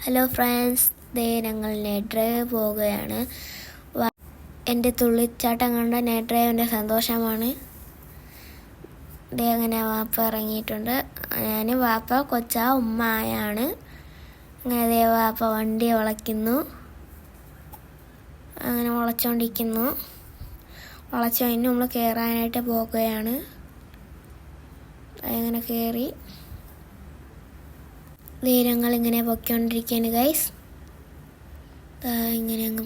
Hello friends, ഞങ്ങൾ night drive പോവുകയാണ്. എൻ്റെ തുള്ളിച്ചാട്ടം കണ്ട നൈറ്റ് ഡ്രൈവിൻ്റെ സന്തോഷമാണ്. അങ്ങനെ വാപ്പ ഇറങ്ങിയിട്ടുണ്ട്. ഞാൻ വാപ്പ ഉമ്മയാണ്. അങ്ങനെ വാപ്പ വണ്ടി വളയ്ക്കുന്നു. അങ്ങനെ വളച്ചുകൊണ്ടിരിക്കുന്നു. വളച്ചു കഴിഞ്ഞ് നമ്മൾ കയറാനായിട്ട് പോകുകയാണ്. അങ്ങനെ കയറി ഞങ്ങളിങ്ങനെ പൊയ്ക്കൊണ്ടിരിക്കുകയാണ് ഗൈസ്. ഇങ്ങനെ അങ്ങ്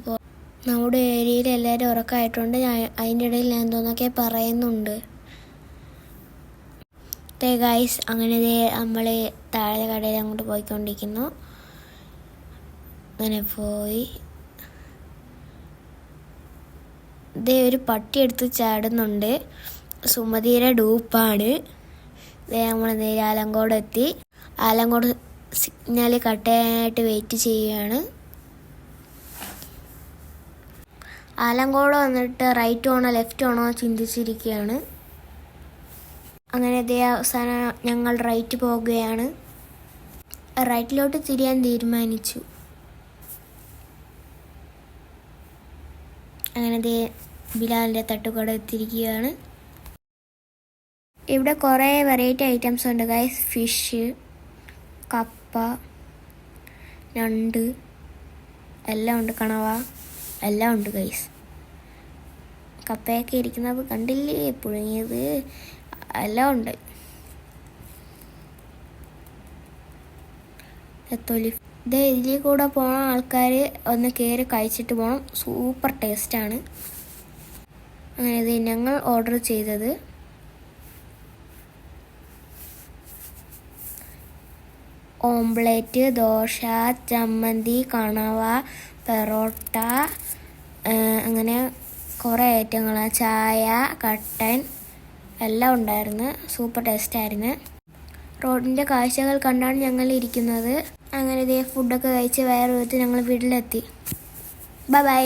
നമ്മുടെ ഏരിയയിൽ എല്ലാവരും ഉറക്കമായിട്ടുണ്ട്. അതിൻ്റെ ഇടയിൽ ഞാൻ എന്തോന്നൊക്കെ പറയുന്നുണ്ട്. ഗൈസ് അങ്ങനെ നമ്മൾ താഴെ കടയിൽ അങ്ങോട്ട് പോയിക്കൊണ്ടിരിക്കുന്നു. അങ്ങനെ പോയി ഒരു പട്ടി എടുത്ത് ചാടുന്നുണ്ട്. സുമതിയുടെ ഡൂപ്പാണ്. നമ്മൾ നേരെ ആലങ്കോട് എത്തി. ആലങ്കോട് സിഗ്നൽ കട്ടായിട്ട് വെയിറ്റ് ചെയ്യുകയാണ്. ആലങ്കോട് വന്നിട്ട് റൈറ്റ് ആണോ ലെഫ്റ്റ് ആണോ ചിന്തിച്ചിരിക്കുകയാണ്. അങ്ങനെ അവസാനം ഞങ്ങൾ റൈറ്റ് പോകുകയാണ്. റൈറ്റിലോട്ട് തിരിയാൻ തീരുമാനിച്ചു. അങ്ങനെ ബിലാലിൻ്റെ തട്ടുകട എത്തിയിരിക്കുകയാണ്. ഇവിടെ കുറേ വെറൈറ്റി ഐറ്റംസ് ഉണ്ട് ഗൈസ്. ഫിഷ്, കപ്പ, ഞണ്ട് എല്ലാം ഉണ്ട്. കണവ എല്ലാം ഉണ്ട് ഗൈസ്. കപ്പയൊക്കെ ഇരിക്കുന്നത് കണ്ടില്ലേ, പുഴുങ്ങിയത് എല്ലാം ഉണ്ട്. ഇതിൽ കൂടെ പോണ ആൾക്കാർ ഒന്ന് കയറി കഴിച്ചിട്ട് പോകണം. സൂപ്പർ ടേസ്റ്റാണ്. അങ്ങനെ ഞങ്ങൾ ഓർഡർ ചെയ്തത് ഓംപ്ലേറ്റ്, ദോശ, ചമ്മന്തി, കണവ, പെറോട്ട, അങ്ങനെ കുറേ ഐറ്റങ്ങൾ, ചായ, കട്ടൻ എല്ലാം ഉണ്ടായിരുന്നു. സൂപ്പർ ടേസ്റ്റായിരുന്നു. റോഡിൻ്റെ കാഴ്ചകൾ കണ്ടാണ് ഞങ്ങൾ ഇരിക്കുന്നത്. അങ്ങനെ ഫുഡൊക്കെ കഴിച്ച് വേറെ വിധത്തിൽ ഞങ്ങൾ വീട്ടിലെത്തി. ബൈ.